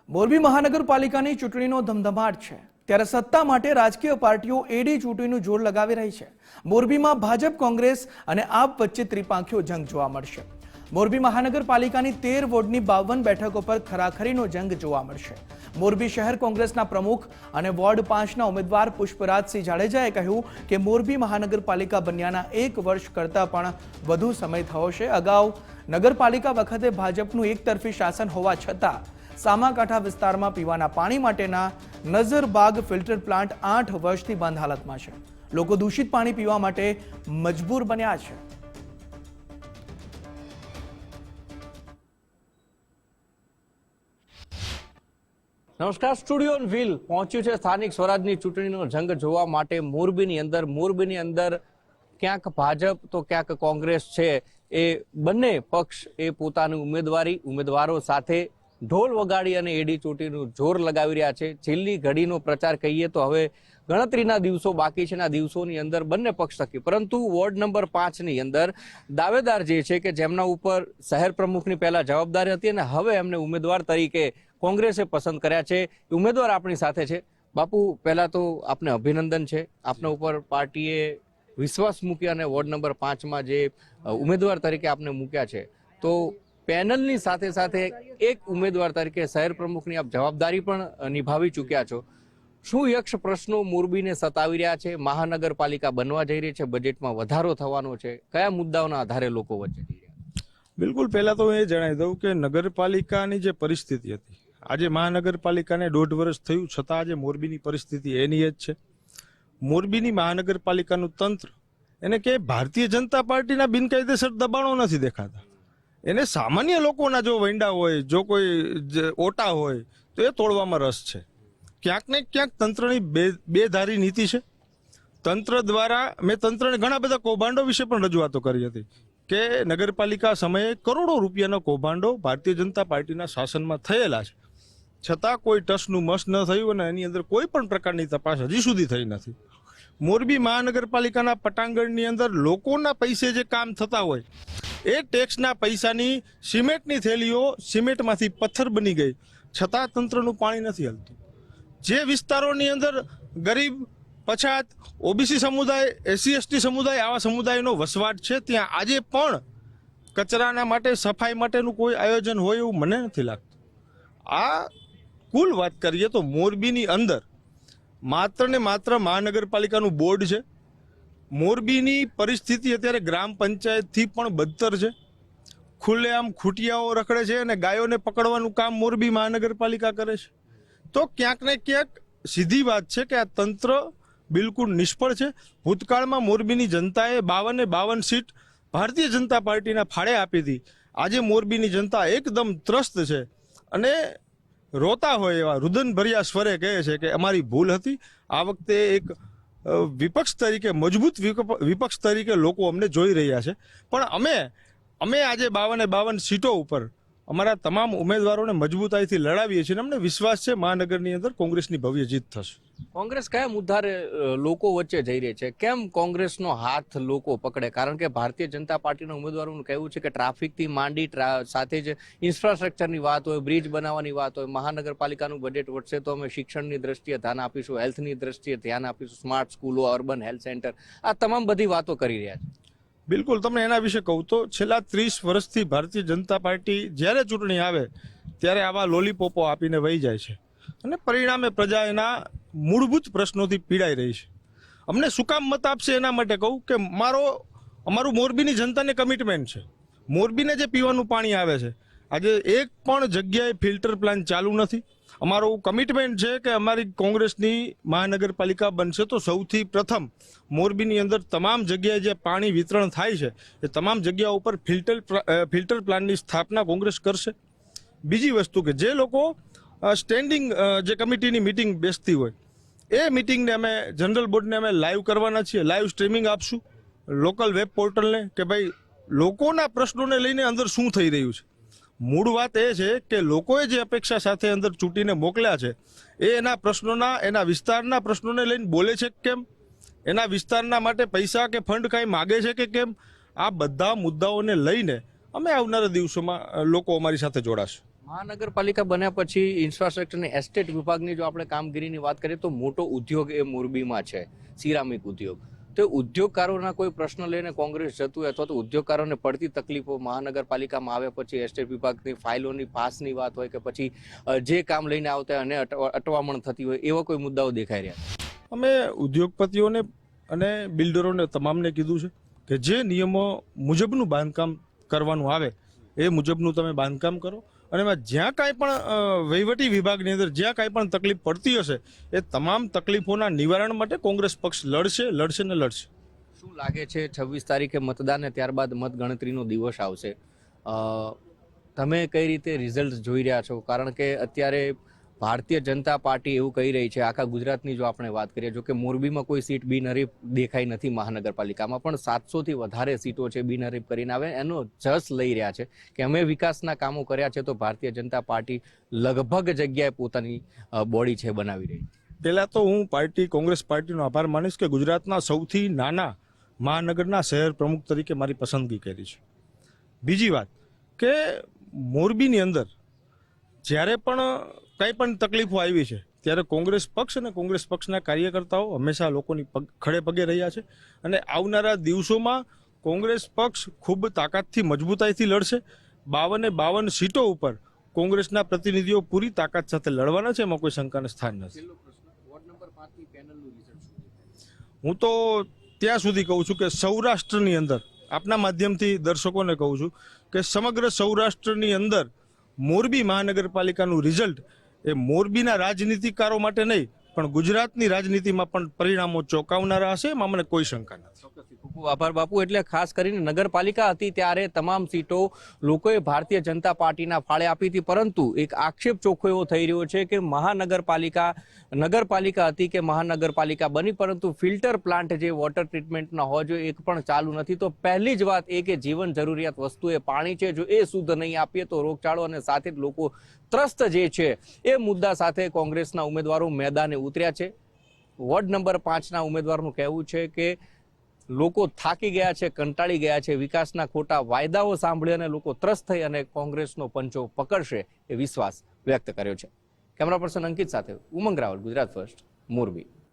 મોરબી મહાનગરપાલિકાની ચૂંટણીનો ધમધમાટ છે ત્યારે સત્તા માટે રાજકીય પાર્ટીઓ એડી ચૂંટણીનું જોર લગાવી રહી છે। મોરબીમાં ભાજપ કોંગ્રેસ અને આપ વચ્ચે ત્રિપાંખીયો જંગ જોવા મળશે। મોરબી મહાનગરપાલિકાની 13 વોર્ડની 52 બેઠકો પર ખરાખરીનો જંગ જોવા મળશે। મોરબી શહેર કોંગ્રેસના પ્રમુખ અને વોર્ડ 5ના ઉમેદવાર પુષ્પરાજસિંહ જાડેજાએ કહ્યું કે મોરબી મહાનગરપાલિકા બન્યાના 1 વર્ષ કરતાં પણ વધુ સમય થયો છે। અગાઉ નગરપાલિકા વખતે ભાજપનું એકતરફી શાસન હોવા છતાં સામાકાંઠા વિસ્તારમાં પીવાના પાણી માટેના નજરબાગ ફિલ્ટર પ્લાન્ટ 8 વર્ષથી બંધ હાલતમાં છે। લોકો દૂષિત પાણી પીવા માટે મજબૂર બન્યા છે। નમસ્કાર, સ્ટુડિયો ઓન વ્હીલ પહોંચ્યું છે સ્થાનિક સ્વરાજની ચૂંટણીનો જંગ જોવા માટે મોરબીની અંદર ક્યાંક ભાજપ તો ક્યાંક કોંગ્રેસ છે। એ બંને પક્ષ એ પોતાની ઉમેદવારો સાથે ઢોલ વગાડી અને એડી ચૂંટણીનું જોર લગાવી રહ્યા છે। છેલ્લી ઘડીનો પ્રચાર કહીએ તો હવે ગણતરીના દિવસો બાકી છે। દિવસોની અંદર બંને પક્ષ થકી, પરંતુ વોર્ડ નંબર 5ની અંદર દાવેદાર જે છે કે જેમના ઉપર શહેર પ્રમુખની પહેલા જવાબદારી હતી અને હવે એમને ઉમેદવાર તરીકે કોંગ્રેસે પસંદ કર્યા છે। ઉમેદવાર આપણી સાથે છે। બાપુ, પહેલા તો આપને અભિનંદન છે, આપના ઉપર પાર્ટીએ વિશ્વાસ મૂક્યા અને વોર્ડ નંબર 5માં જે ઉમેદવાર તરીકે આપને મૂક્યા છે, તો પેનલની સાથે સાથે એક ઉમેદવાર તરીકે શહેર પ્રમુખની આપ જવાબદારી પણ નિભાવી ચૂક્યા છો। શું યક્ષ પ્રશ્નો મોરબીને સતાવી રહ્યા છે? મહાનગરપાલિકા બનવા જઈ રહી છે, બજેટમાં વધારો થવાનો છે, કયા મુદ્દાઓના આધારે લોકો વચ્ચે જઈ રહ્યા? બિલકુલ, પહેલા તો એ જણાવી દઉં કે નગરપાલિકાની જે પરિસ્થિતિ હતી, આજે મહાનગરપાલિકાને 1.5 વર્ષ થયું છતાં આજે મોરબીની પરિસ્થિતિ એની જ છે। મોરબીની મહાનગરપાલિકાનું તંત્ર એને કે ભારતીય જનતા પાર્ટીના બિનકાયદેસર દબાણો નથી દેખાતા, એને સામાન્ય લોકોના જો વંડા હોય, જો કોઈ ઓટા હોય તો એ તોડવામાં રસ છે। ક્યાંક ને ક્યાંક તંત્રની બેધારી નીતિ છે। તંત્ર દ્વારા મેં તંત્રને ઘણા બધા કૌભાંડો વિશે પણ રજૂઆતો કરી હતી કે નગરપાલિકા સમયે કરોડો રૂપિયાના કૌભાંડો ભારતીય જનતા પાર્ટીના શાસનમાં થયેલા છે, છતાં કોઈ ટસનું મસ ન થયું અને એની અંદર કોઈ પણ પ્રકારની તપાસ હજી સુધી થઈ નથી। મોરબી મહાનગરપાલિકાના પટાંગણની અંદર લોકોના પૈસે જે કામ થતા હોય, એ ટેક્સના પૈસાની સિમેન્ટની થેલીઓ સિમેન્ટમાંથી પથ્થર બની ગઈ છતાં તંત્રનું પાણી નથી હલતું। જે વિસ્તારોની અંદર ગરીબ, પછાત, ઓબીસી સમુદાય, એસસી એસટી સમુદાય, આવા સમુદાયનો વસવાટ છે, ત્યાં આજે પણ કચરાના માટે, સફાઈ માટેનું કોઈ આયોજન હોય એવું મને નથી લાગતું। આ કુલ વાત કરીએ તો મોરબીની અંદર માત્ર ને માત્ર મહાનગરપાલિકાનું બોર્ડ છે। મોરબીની પરિસ્થિતિ અત્યારે ગ્રામ પંચાયતથી પણ બદતર છે। ખુલ્લેઆમ ખૂટિયાઓ રખડે છે અને ગાયોને પકડવાનું કામ મોરબી મહાનગરપાલિકા કરે છે। તો ક્યાંક ને ક્યાંક સીધી વાત છે કે આ તંત્ર બિલકુલ નિષ્ફળ છે। ભૂતકાળમાં મોરબીની જનતાએ 52 સીટ ભારતીય જનતા પાર્ટીના ફાળે આપી હતી। આજે મોરબીની જનતા એકદમ ત્રસ્ત છે અને રોતા હોય એવા રુદનભર્યા સ્વરે કહે છે કે અમારી ભૂલ હતી। આ વખતે એક વિપક્ષ તરીકે, મજબૂત વિપક્ષ તરીકે લોકો અમને જોઈ રહ્યા છે, પણ અમે આજે 52 સીટો ઉપર અમારા તમામ ઉમેદવારોને મજબૂતાઈથી લડાવીએ છીએ। અમને વિશ્વાસ છે મહાનગરની અંદર કોંગ્રેસની ભવ્ય જીત થશે। કોંગ્રેસ કયા મુદ્દારે લોકો વચ્ચે જઈ રહી છે? કેમ કોંગ્રેસનો હાથ લોકો પકડે? કારણ કે ભારતીય જનતા પાર્ટીના ઉમેદવારોનું કહેવું છે કે ટ્રાફિકથી માંડી સાથે જ ઇન્ફ્રાસ્ટ્રક્ચરની વાત હોય, બ્રિજ બનાવવાની વાત હોય, મહાનગરપાલિકાનું બજેટ વધશે તો અમે શિક્ષણની દ્રષ્ટિએ ધ્યાન આપીશું, હેલ્થની દ્રષ્ટિએ ધ્યાન આપીશું, સ્માર્ટ સ્કૂલો, અર્બન હેલ્થ સેન્ટર, આ તમામ બધી વાતો કરી રહ્યા છે। બિલકુલ, તમને એના વિશે કહું તો છેલ્લા 30 વર્ષથી ભારતીય જનતા પાર્ટી જ્યારે ચૂંટણી આવે ત્યારે આવા લોલીપોપો આપીને વહી જાય છે અને પરિણામે પ્રજા એના મૂળભૂત પ્રશ્નોથી પીડાઈ રહી છે। અમને શું કામ મત આપશે એના માટે કહું કે અમારું મોરબીની જનતાને કમિટમેન્ટ છે। મોરબીને જે પીવાનું પાણી આવે છે, આજે એક પણ જગ્યાએ ફિલ્ટર પ્લાન્ટ ચાલુ નથી। અમારું કમિટમેન્ટ છે કે અમારી કોંગ્રેસની મહાનગરપાલિકા બનશે તો સૌથી પ્રથમ મોરબીની અંદર તમામ જગ્યાએ જે પાણી વિતરણ થાય છે એ તમામ જગ્યાઓ ઉપર ફિલ્ટર પ્લાન્ટની સ્થાપના કોંગ્રેસ કરશે। બીજી વસ્તુ કે જે લોકો સ્ટેન્ડિંગ જે કમિટીની મિટિંગ બેસતી હોય, એ મિટિંગને અમે જનરલ બોર્ડને અમે લાઈવ કરવાના છીએ, લાઈવ સ્ટ્રીમિંગ આપશું લોકલ વેબ પોર્ટલને કે ભાઈ લોકોના પ્રશ્નોને લઈને અંદર શું થઈ રહ્યું છે। મૂળ વાત એ છે કે લોકોએ જે અપેક્ષા સાથે અંદર ચૂંટીને મોકલ્યા છે એ એના પ્રશ્નોના, એના વિસ્તારના પ્રશ્નોને લઈને બોલે છે કે કેમ, એના વિસ્તારના માટે પૈસા કે ફંડ કાંઈ માગે છે કે કેમ, આ બધા મુદ્દાઓને લઈને અમે આવનારા દિવસોમાં લોકો અમારી સાથે જોડાશે। મહાનગરપાલિકા બન્યા પછી ઇન્ફ્રાસ્ટ્રક્ચર અને એસ્ટેટ વિભાગની જો આપણે કામગીરીની વાત કરીએ તો મોટો ઉદ્યોગ એ મોરબીમાં છે, સિરામિક ઉદ્યોગ. તો ઉદ્યોગકારોના કોઈ પ્રશ્ન લઈને કોંગ્રેસ જતું હોય અથવા તો ઉદ્યોગકારોને પડતી તકલીફો મહાનગરપાલિકામાં આવ્યા પછી એસ્ટેટ વિભાગની ફાઇલોની પાસની વાત હોય કે પછી જે કામ લઈને આવતા અને અટવામણ થતી હોય એવા કોઈ મુદ્દાઓ દેખાઈ રહ્યા? અમે ઉદ્યોગપતિઓને અને બિલ્ડરોને તમામને કીધું છે કે જે નિયમો મુજબનું બાંધકામ કરવાનું આવે એ મુજબનું તમે બાંધકામ કરો, અને એમાં જ્યાં કાંઈ પણ વહીવટી વિભાગની અંદર જ્યાં કાંઈ પણ તકલીફ પડતી હશે એ તમામ તકલીફોના નિવારણ માટે કોંગ્રેસ પક્ષ લડશે ને લડશે. શું લાગે છે 26 તારીખે મતદાન ને ત્યારબાદ મતગણતરીનો દિવસ આવશે, તમે કઈ રીતે રિઝલ્ટ જોઈ રહ્યા છો? કારણ કે અત્યારે ભારતીય જનતા પાર્ટી એવું કહી રહી છે, આખા ગુજરાતની જો આપણે વાત કરીએ, જો કે મોરબીમાં કોઈ સીટ બિનહરીફ દેખાઈ નથી મહાનગરપાલિકામાં, પણ 700 થી વધારે સીટો છે બિનહરીફ કરીને આવે એનો જસ લઈ રહ્યા છે કે અમે વિકાસના કામો કર્યા છે, તો ભારતીય જનતા પાર્ટી લગભગ જગ્યાએ પોતાની બોડી છે બનાવી રહી. પહેલા તો હું કોંગ્રેસ પાર્ટીનો આભાર માનીશ કે ગુજરાતના સૌથી નાના મહાનગરના શહેર પ્રમુખ તરીકે મારી પસંદગી કરી છે. બીજી વાત કે મોરબીની અંદર જ્યારે પણ કંઈ પણ તકલીફો આવી છે ત્યારે કોંગ્રેસ પક્ષ અને કોંગ્રેસ પક્ષના કાર્યકર્તાઓ હંમેશા લોકોની ખડે પગે રહ્યા છે, અને આવનારા દિવસોમાં કોંગ્રેસ પક્ષ ખૂબ તાકાતથી મજબૂતાઈથી લડશે. 52 સીટો ઉપર કોંગ્રેસના પ્રતિનિધિઓ પૂરી તાકાત સાથે લડવાના છે, એમાં કોઈ શંકાને સ્થાન નથી. હું તો ત્યાં સુધી કહું છું કે સૌરાષ્ટ્રની અંદર આપના માધ્યમથી દર્શકોને કહું છું કે સમગ્ર સૌરાષ્ટ્રની અંદર મોરબી મહાનગરપાલિકાનું રિઝલ્ટ એ મોરબીના રાજનીતિકારો માટે નહીં પણ ગુજરાતની રાજનીતિમાં પણ પરિણામો ચોંકાવનારા હશે, એમાં મને કોઈ શંકા નથી. ખૂબ આભાર બાપુ. એટલે ખાસ કરીને નગરપાલિકા હતી ત્યારે તમામ સીટો લોકોએ ભારતીય જનતા પાર્ટીના ફાળે આપી હતી, પરંતુ એક આક્ષેપ ચોખ્ખો એવો થઈ રહ્યો છે કે નગરપાલિકા હતી કે મહાનગરપાલિકા બની, પરંતુ ફિલ્ટર પ્લાન્ટ જે વોટર ટ્રીટમેન્ટના હોય જો એક પણ ચાલુ નથી. તો પહેલી જ વાત એ કે જીવન જરૂરિયાત વસ્તુ એ પાણી છે, જો એ શુદ્ધ નહીં આપીએ તો રોગચાળો અને સાથે જ લોકો ત્રસ્ત જે છે એ મુદ્દા સાથે કોંગ્રેસના ઉમેદવારો મેદાને ઉતર્યા છે. વોર્ડ નંબર 5ના ઉમેદવારનું કહેવું છે કે લોકો થાકી ગયા છે, કંટાળી ગયા છે, વિકાસના ખોટા વાયદાઓ સાંભળી અને લોકો ત્રસ્ત થઈ અને કોંગ્રેસનો પંચો પકડશે એ વિશ્વાસ વ્યક્ત કર્યો છે. કેમેરા પર્સન અંકિત સાથે ઉમંગ રાવલ, ગુજરાત ફર્સ્ટ, મોરબી.